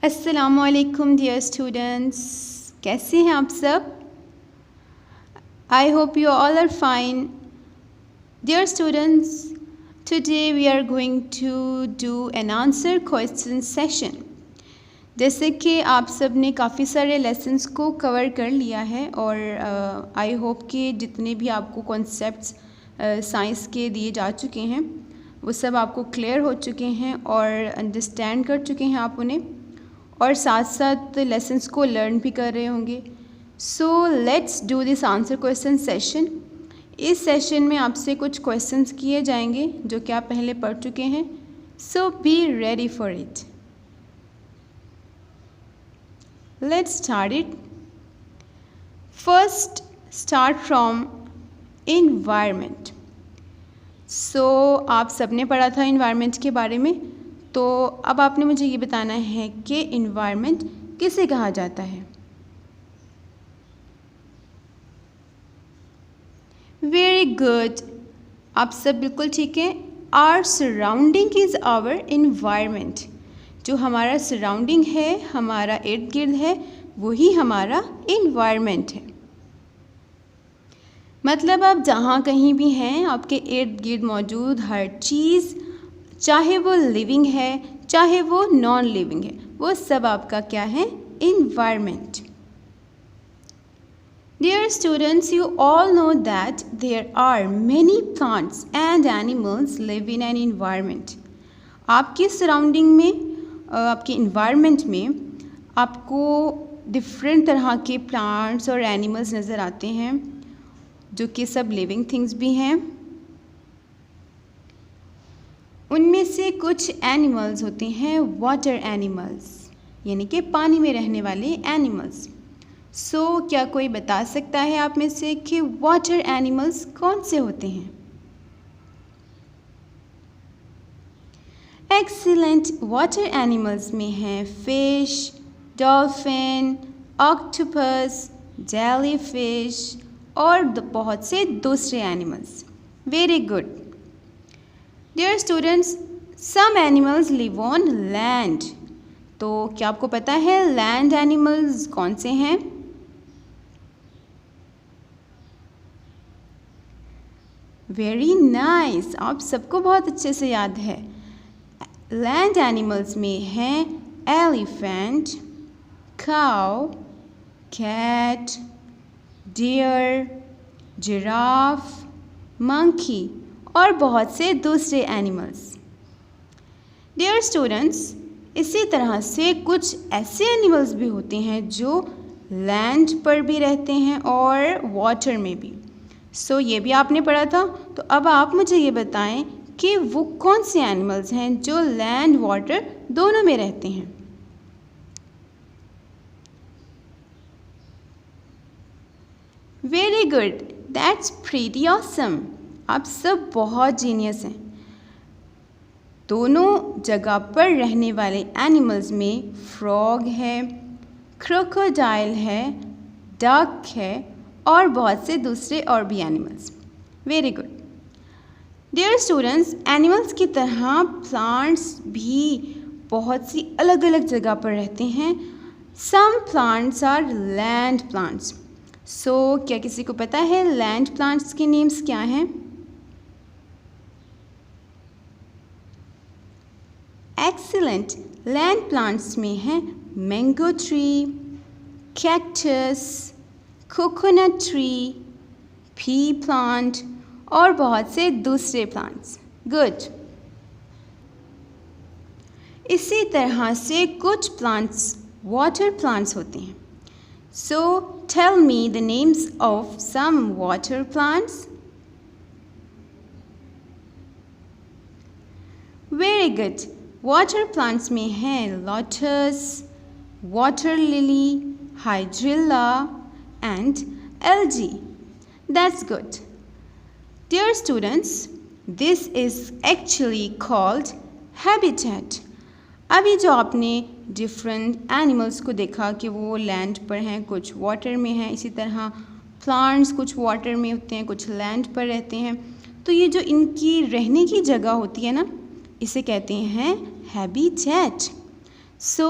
अस्सलामुअलैकुम dear students, कैसे हैं आप सब? I hope you all are fine. Dear students, today we are going to do an answer question session. जैसे कि आप सब ने काफ़ी सारे लेसन्स को कवर कर लिया है और आई होप कि जितने भी आपको कॉन्सेप्ट्स साइंस के दिए जा चुके हैं वो सब आपको क्लियर हो चुके हैं और अंडरस्टैंड कर चुके हैं आप उन्हें, और साथ साथ लेसन्स को लर्न भी कर रहे होंगे. So let's do this answer question session. इस सेशन में आपसे कुछ क्वेश्चंस किए जाएंगे जो कि आप पहले पढ़ चुके हैं. So be ready for it. Let's start it. First start from environment. So आप सबने पढ़ा था इन्वायरमेंट के बारे में, तो अब आपने मुझे ये बताना है कि इन्वायरमेंट किसे कहा जाता है. वेरी गुड, आप सब बिल्कुल ठीक है. Our surrounding is our environment. जो हमारा सराउंडिंग है, हमारा इर्द गिर्द है, वही हमारा इन्वायरमेंट है. मतलब आप जहाँ कहीं भी हैं, आपके इर्द गिर्द मौजूद हर चीज़, चाहे वो लिविंग है चाहे वो नॉन लिविंग है, वो सब आपका क्या है? Environment. Dear students, you all know that there are many plants and animals live in an environment. आपकी सराउंडिंग में, आपके इन्वायरमेंट में आपको डिफरेंट तरह के प्लांट्स और एनिमल्स नज़र आते हैं जो कि सब लिविंग थिंग्स भी हैं. उनमें से कुछ एनिमल्स होते हैं वाटर एनिमल्स, यानी कि पानी में रहने वाले एनिमल्स. सो क्या कोई बता सकता है आप में से कि वाटर एनिमल्स कौन से होते हैं? एक्सीलेंट. वाटर एनिमल्स में हैं फिश, डॉल्फिन, ऑक्टोपस, जेलीफिश और बहुत से दूसरे animals. Very good. Dear students, some animals live on land. तो क्या आपको पता है लैंड एनिमल्स कौन से हैं? वेरी नाइस, आप सबको बहुत अच्छे से याद है. लैंड एनिमल्स में हैं elephant, cow, cat, deer, giraffe, monkey और बहुत से दूसरे एनिमल्स. डियर स्टूडेंट्स, इसी तरह से कुछ ऐसे एनिमल्स भी होते हैं जो लैंड पर भी रहते हैं और वाटर में भी. सो ये भी आपने पढ़ा था. तो अब आप मुझे ये बताएं कि वो कौन से एनिमल्स हैं जो लैंड वाटर दोनों में रहते हैं. Very good, that's pretty awesome. आप सब बहुत जीनियस हैं. दोनों जगह पर रहने वाले एनिमल्स में फ्रॉग है, क्रोकोडाइल है, डक है और बहुत से दूसरे और भी animals. Very good. Dear students, animals की तरह प्लांट्स भी बहुत सी अलग अलग जगह पर रहते हैं. Some plants are land plants. So क्या किसी को पता है लैंड प्लांट्स के नेम्स क्या हैं? एक्सीलेंट. लैंड प्लांट्स में हैं mango tree, cactus, coconut tree, P plant और बहुत से दूसरे प्लांट्स. गुड. इसी तरह से कुछ प्लांट्स वाटर प्लांट्स होते हैं. So tell me the names of some water plants. Very good. Water plants में हैं lotus, water lily, hydrilla and algae. That's good. Dear students, this is actually called habitat. अभी जो आपने different animals को देखा कि वो लैंड पर हैं, कुछ वाटर में हैं, इसी तरह प्लांट्स कुछ वाटर में होते हैं, कुछ लैंड पर रहते हैं. तो ये जो इनकी रहने की जगह होती है ना, इसे कहते हैं habitat. So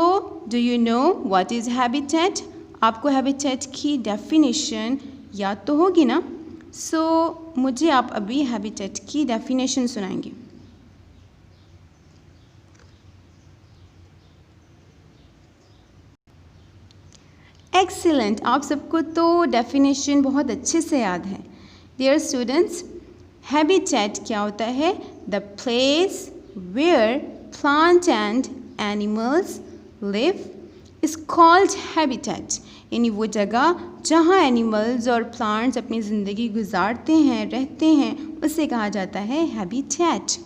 do you know what is habitat? आपको हैबिटेट की डेफिनेशन याद तो होगी ना? सो मुझे आप अभी हैबिटेट की डेफिनेशन सुनाएंगे। एक्सीलेंट, आप सबको तो डेफिनेशन बहुत अच्छे से याद है। डियर स्टूडेंट्स, हैबिटेट क्या होता है? The place where plant and animals live is called habitat. यानी वो जगह जहाँ एनिमल्स और प्लांट्स अपनी ज़िंदगी गुजारते हैं, रहते हैं, उसे कहा जाता है हैबिटेट।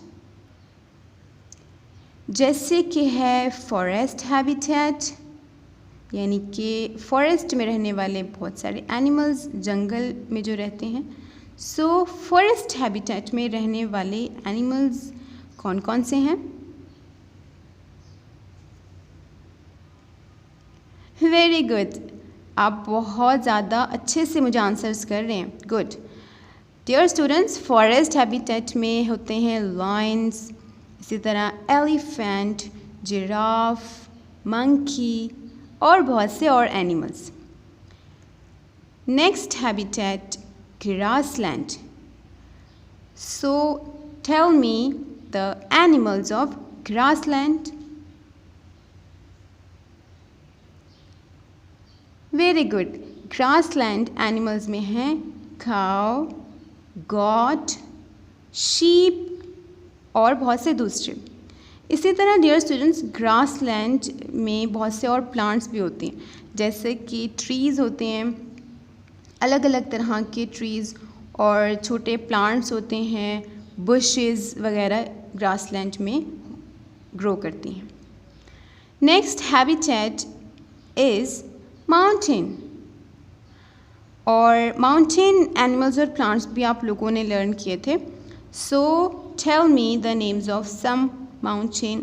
जैसे कि है फॉरेस्ट हैबिटेट, यानी कि फॉरेस्ट में रहने वाले बहुत सारे एनिमल्स जंगल में जो रहते हैं। सो फॉरेस्ट हैबिटेट में रहने वाले एनिमल्स कौन कौन से हैं? वेरी गुड, आप बहुत ज़्यादा अच्छे से मुझे आंसर्स कर रहे हैं। Good. Dear students, forest habitat में होते हैं लायंस, इसी तरह एलिफेंट, जिराफ, मंकी और बहुत से और animals. Next habitat grassland. So tell me the animals of grassland. Very good, grassland animals में हैं काऊ, गॉट, शीप और बहुत से दूसरे। इसी तरह डियर स्टूडेंट्स, ग्रासलैंड में बहुत से और प्लांट्स भी होते हैं, जैसे कि ट्रीज़ होते हैं, अलग अलग तरह के ट्रीज़ और छोटे प्लांट्स होते हैं, बुशेस वगैरह ग्रासलैंड में ग्रो करती हैं। Next habitat is mountain. और माउंटेन एनिमल्स और प्लांट्स भी आप लोगों ने लर्न किए थे। So tell me the names of some mountain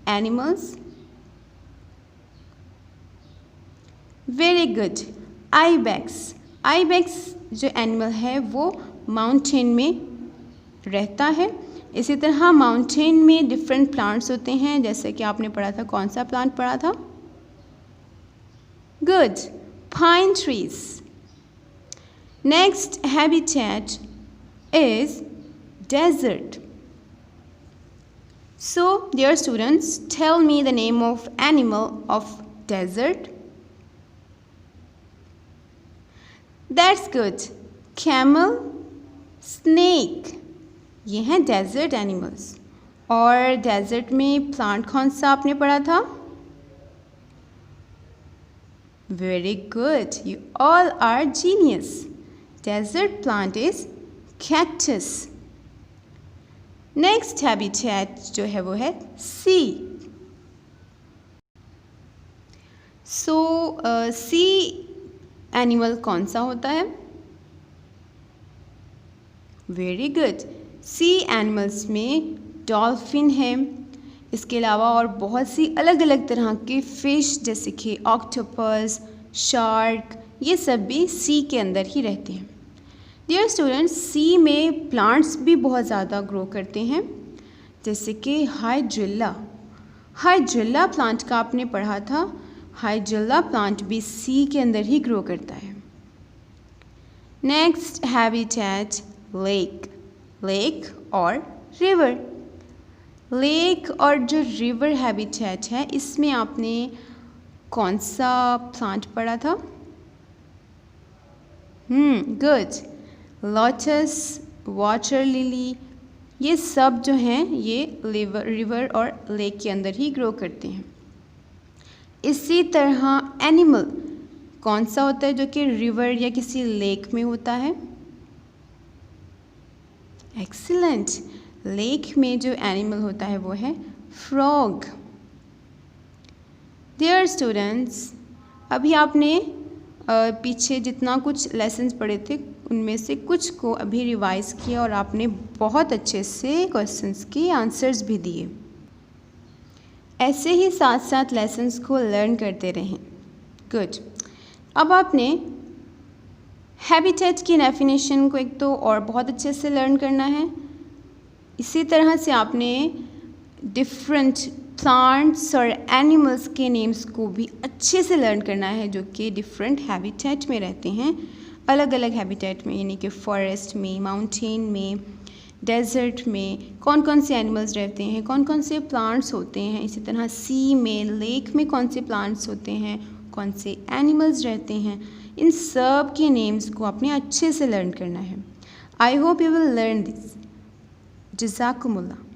animals. Very good. ibex. ibex जो एनिमल है वो माउंटेन में रहता है। इसी तरह माउंटेन में डिफरेंट प्लांट्स होते हैं, जैसे कि आपने पढ़ा था, कौन सा प्लांट पढ़ा था? Good, pine trees. Next habitat is desert. So, dear students, tell me the name of animal of desert. That's good. Camel, snake. ये हैं desert animals. और desert में plant कौन सा आपने पढ़ा था? Very good. You all are genius. Desert plant is cactus. Next habitat जो है वो है सी। सो सी एनिमल कौन सा होता है? वेरी गुड, सी एनिमल्स में डॉल्फिन है, इसके अलावा और बहुत सी अलग अलग तरह के फ़िश, जैसे कि ऑक्टोपस, शार्क, ये सब भी सी के अंदर ही रहते हैं। डियर स्टूडेंट्स, सी में प्लांट्स भी बहुत ज़्यादा ग्रो करते हैं, जैसे कि हाइड्रिल्ला। हाइड्रिल्ला प्लांट का आपने पढ़ा था। हाइड्रिल्ला प्लांट भी सी के अंदर ही ग्रो करता है। Next habitat lake. लेक और रिवर। लेक और जो रिवर हैबिटेट है, इसमें आपने कौन सा प्लांट पढ़ा था? गुड, लोटस, वाटर लिली, ये सब जो हैं ये रिवर और लेक के अंदर ही ग्रो करते हैं। इसी तरह एनिमल कौन सा होता है जो कि रिवर या किसी लेक में होता है? एक्सीलेंट, लेक में जो एनिमल होता है वो है फ्रॉग। डियर स्टूडेंट्स, अभी आपने पीछे जितना कुछ लेसन्स पढ़े थे उनमें से कुछ को अभी रिवाइज किया और आपने बहुत अच्छे से क्वेश्चंस के आंसर्स भी दिए। ऐसे ही साथ साथ लेसन्स को लर्न करते रहें। गुड। अब आपने हैबिटेट की डेफिनेशन को एक तो और बहुत अच्छे से लर्न करना है। इसी तरह से आपने डिफरेंट प्लांट्स और एनिमल्स के नेम्स को भी अच्छे से लर्न करना है जो कि डिफरेंट हैबिटेट में रहते हैं, अलग अलग हैबिटेट में, यानी कि फॉरेस्ट में, माउंटेन में, डेजर्ट में कौन कौन से एनिमल्स रहते हैं, कौन कौन से प्लांट्स होते हैं, इसी तरह सी में, लेक में कौन से प्लांट्स होते हैं, कौन से एनिमल्स रहते हैं, इन सब के नेम्स को आपने अच्छे से लर्न करना है। I hope you will learn this. जज़ाकुमुल्लाह।